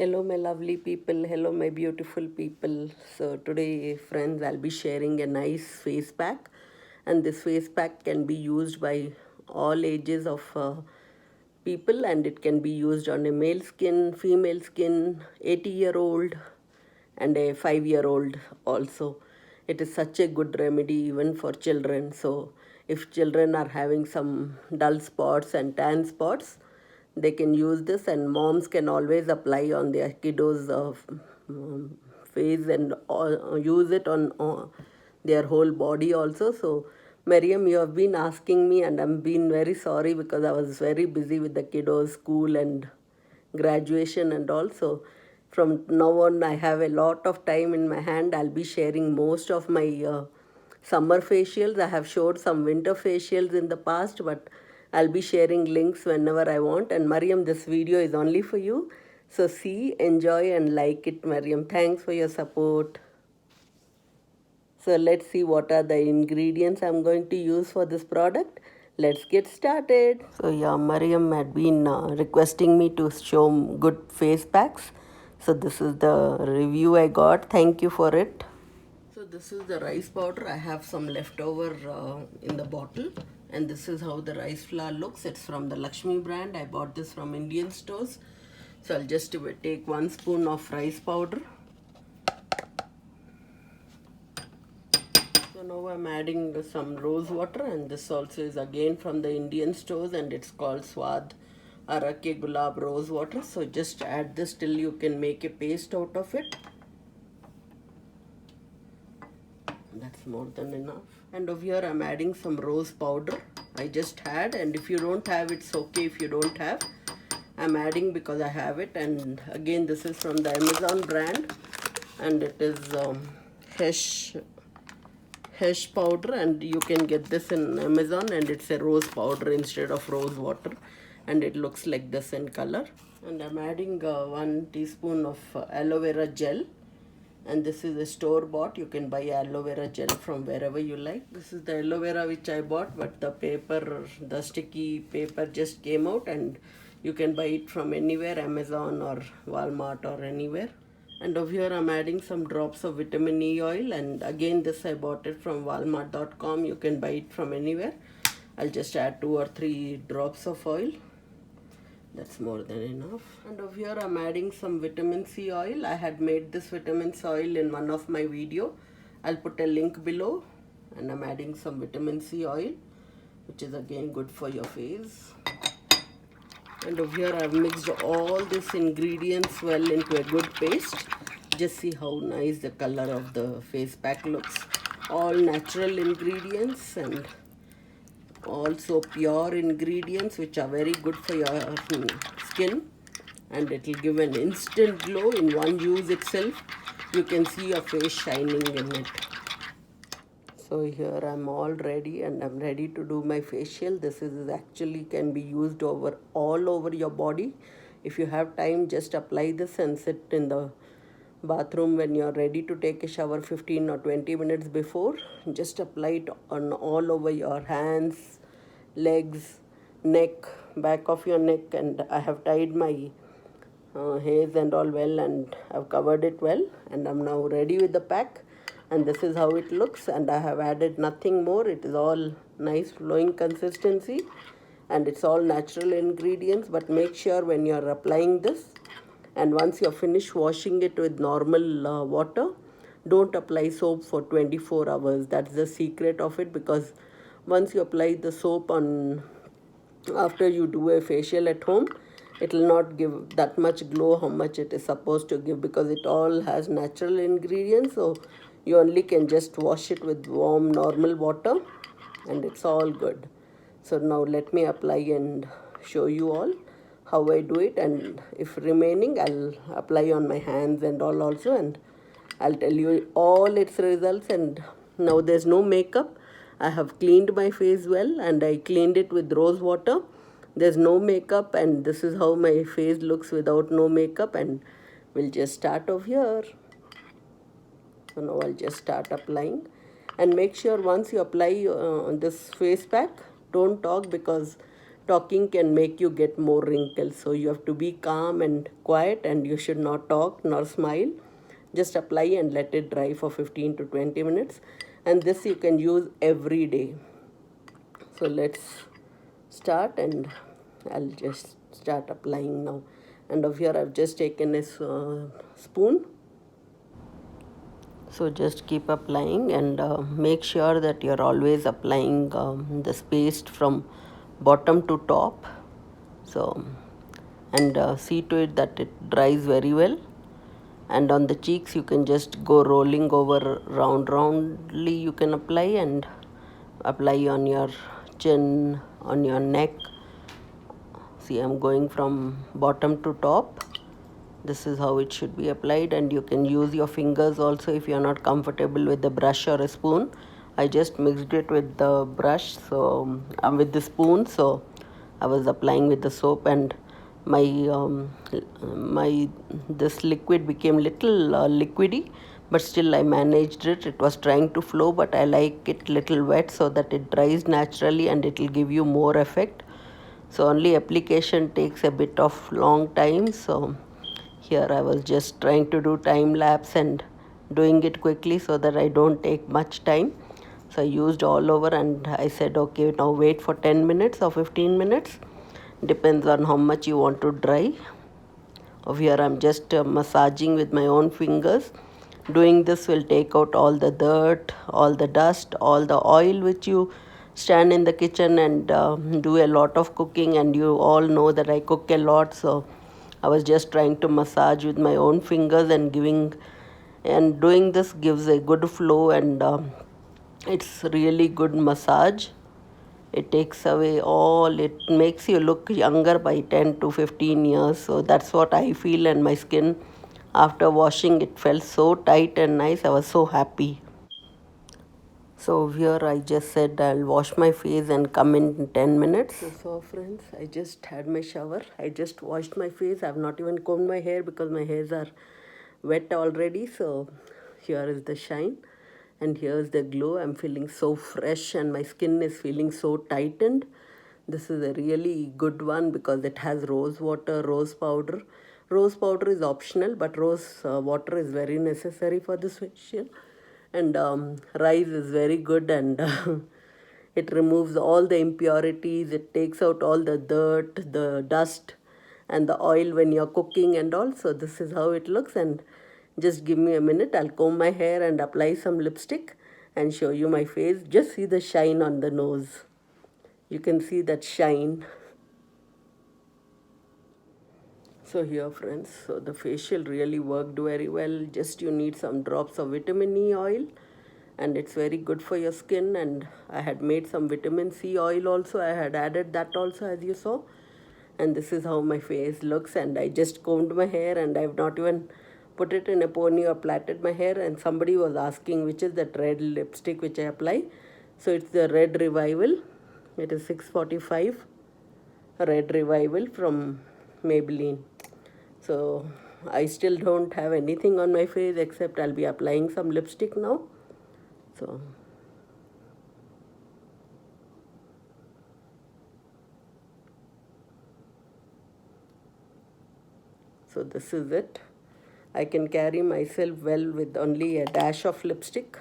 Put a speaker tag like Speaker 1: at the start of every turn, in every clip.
Speaker 1: Hello, my lovely people. Hello, my beautiful people. So, today, friends, I'll be sharing a nice face pack, and this face pack can be used by all ages of people, and it can be used on a male skin, female skin, 80-year-old, and a 5-year-old also. It is such a good remedy even for children. So, if children are having some dull spots and tan spots, they can use this, and moms can always apply on their kiddos' face and use it on their whole body also. So, Mariam, you have been asking me, and I'm been very sorry because I was very busy with the kiddos' school and graduation and also. From now on, I have a lot of time in my hand. I'll be sharing most of my summer facials. I have showed some winter facials in the past, but I'll be sharing links whenever I want. And Mariam, this video is only for you. So see, enjoy, and like it, Mariam. Thanks for your support. So let's see what are the ingredients I'm going to use for this product. Let's get started. So yeah, Mariam had been requesting me to show good face packs. So this is the review I got. Thank you for it. So this is the rice powder. I have some leftover in the bottle, and this is how the rice flour looks. It's from the Lakshmi brand. I bought this from Indian stores. So I'll just take 1 spoon of rice powder. So now I'm adding some rose water, and this also is again from the Indian stores, and it's called Swad Arake Gulab Rose Water. So just add this till you can make a paste out of it. That's more than enough. And over here I'm adding some rose powder. I just had, and if you don't have, it's okay if you don't have. I'm adding because I have it. And again, this is from the Amazon brand, and it is Hesh powder, and you can get this in Amazon, and it's a rose powder instead of rose water, and it looks like this in color. And I'm adding 1 teaspoon of aloe vera gel, and this is a store bought. You can buy aloe vera gel from wherever you like. This is the aloe vera which I bought, but the sticky paper just came out, and you can buy it from anywhere, Amazon or Walmart or anywhere. And over here I'm adding some drops of vitamin E oil, and again this I bought it from walmart.com. You can buy it from anywhere. I'll just add 2 or 3 drops of oil. That's more than enough. And over here I'm adding some vitamin C oil. I had made this vitamin C oil in one of my video. I'll put a link below. And I'm adding some vitamin C oil, which is again good for your face. And over here I've mixed all these ingredients well into a good paste. Just see how nice the color of the face pack looks. All natural ingredients and also pure ingredients which are very good for your skin, and it will give an instant glow in one use itself. You can see your face shining in it. So here I'm all ready, and I'm ready to do my facial. This is actually can be used over all over your body. If you have time, just apply this and sit in the bathroom when you're ready to take a shower 15 or 20 minutes before. Just apply it on all over your hands, legs, neck, back of your neck, and I have tied my hairs and all well, and I've covered it well, and I'm now ready with the pack. And this is how it looks, and I have added nothing more. It is all nice flowing consistency, and it's all natural ingredients. But make sure when you're applying this, and once you're finished washing it with normal water, don't apply soap for 24 hours. That's the secret of it, because once you apply the soap on after you do a facial at home, it will not give that much glow how much it is supposed to give, because it all has natural ingredients. So you only can just wash it with warm normal water, and it's all good. So now let me apply and show you all how I do it, and if remaining I'll apply on my hands and all also, and I'll tell you all its results. And now there's no makeup. I have cleaned my face well, and I cleaned it with rose water. There's no makeup, and this is how my face looks without no makeup. And we'll just start over here. So now I'll just start applying, and make sure once you apply this face pack, don't talk, because talking can make you get more wrinkles. So you have to be calm and quiet, and you should not talk nor smile. Just apply and let it dry for 15 to 20 minutes. And this you can use every day. So let's start, and I'll just start applying now. And over here I've just taken a spoon. So just keep applying, and make sure that you're always applying the paste from bottom to top. So, and see to it that it dries very well. And on the cheeks you can just go rolling over roundly, you can apply, and apply on your chin, on your neck. See, I'm going from bottom to top. This is how it should be applied, and you can use your fingers also if you're not comfortable with the brush or a spoon. I just mixed it with the brush, so with the spoon, so I was applying with the soap, and my this liquid became little liquidy, but still I managed it. It was trying to flow, but I like it little wet so that it dries naturally and it will give you more effect. So only application takes a bit of long time. So here I was just trying to do time lapse and doing it quickly so that I don't take much time. So I used all over, and I said, okay, now wait for 10 minutes or 15 minutes. Depends on how much you want to dry. Over here I'm just massaging with my own fingers. Doing this will take out all the dirt, all the dust, all the oil which you stand in the kitchen and do a lot of cooking, and you all know that I cook a lot, so I was just trying to massage with my own fingers and doing this gives a good flow, and it's really good massage. It takes away all, it makes you look younger by 10 to 15 years. So that's what I feel, and my skin after washing it felt so tight and nice. I was so happy. So here I just said I'll wash my face and come in 10 minutes. So friends, I just had my shower. I just washed my face. I've not even combed my hair because my hairs are wet already. So here is the shine, and here's the glow. I'm feeling so fresh, and my skin is feeling so tightened. This is a really good one because it has rose water, rose powder. Rose powder is optional, but rose water is very necessary for this facial. And rice is very good, and it removes all the impurities. It takes out all the dirt, the dust, and the oil when you're cooking and all. So this is how it looks. And just give me a minute. I'll comb my hair and apply some lipstick and show you my face. Just see the shine on the nose. You can see that shine. So here friends, so the facial really worked very well. Just you need some drops of vitamin E oil, and it's very good for your skin. And I had made some vitamin C oil also. I had added that also, as you saw. And this is how my face looks. And I just combed my hair, and I've not even put it in a pony or plaited my hair. And somebody was asking which is that red lipstick which I apply. So it's the Red Revival. It is 645 Red Revival from Maybelline. So I still don't have anything on my face except I'll be applying some lipstick now. So this is it. I can carry myself well with only a dash of lipstick,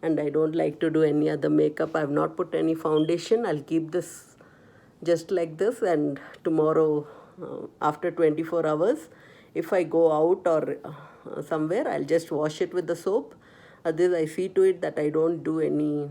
Speaker 1: and I don't like to do any other makeup. I've not put any foundation. I'll keep this just like this, and tomorrow after 24 hours, if I go out or somewhere, I'll just wash it with the soap. This I see to it that I don't do any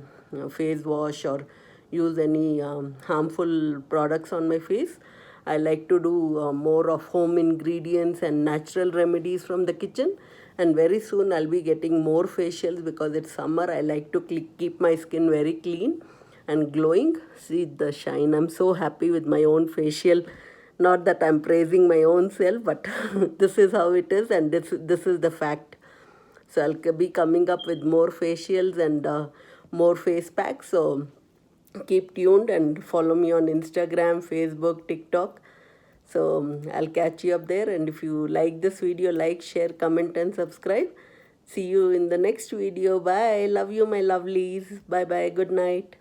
Speaker 1: face wash or use any harmful products on my face. I like to do more of home ingredients and natural remedies from the kitchen. And very soon I'll be getting more facials because it's summer. I like to keep my skin very clean and glowing. See the shine. I'm so happy with my own facial. Not that I'm praising my own self, but this is how it is, and this is the fact. So I'll be coming up with more facials and more face packs. So keep tuned and follow me on Instagram, Facebook, TikTok. So I'll catch you up there. And if you like this video, like, share, comment, and subscribe. See you in the next video. Bye. Love you, my lovelies. Bye bye. Good night.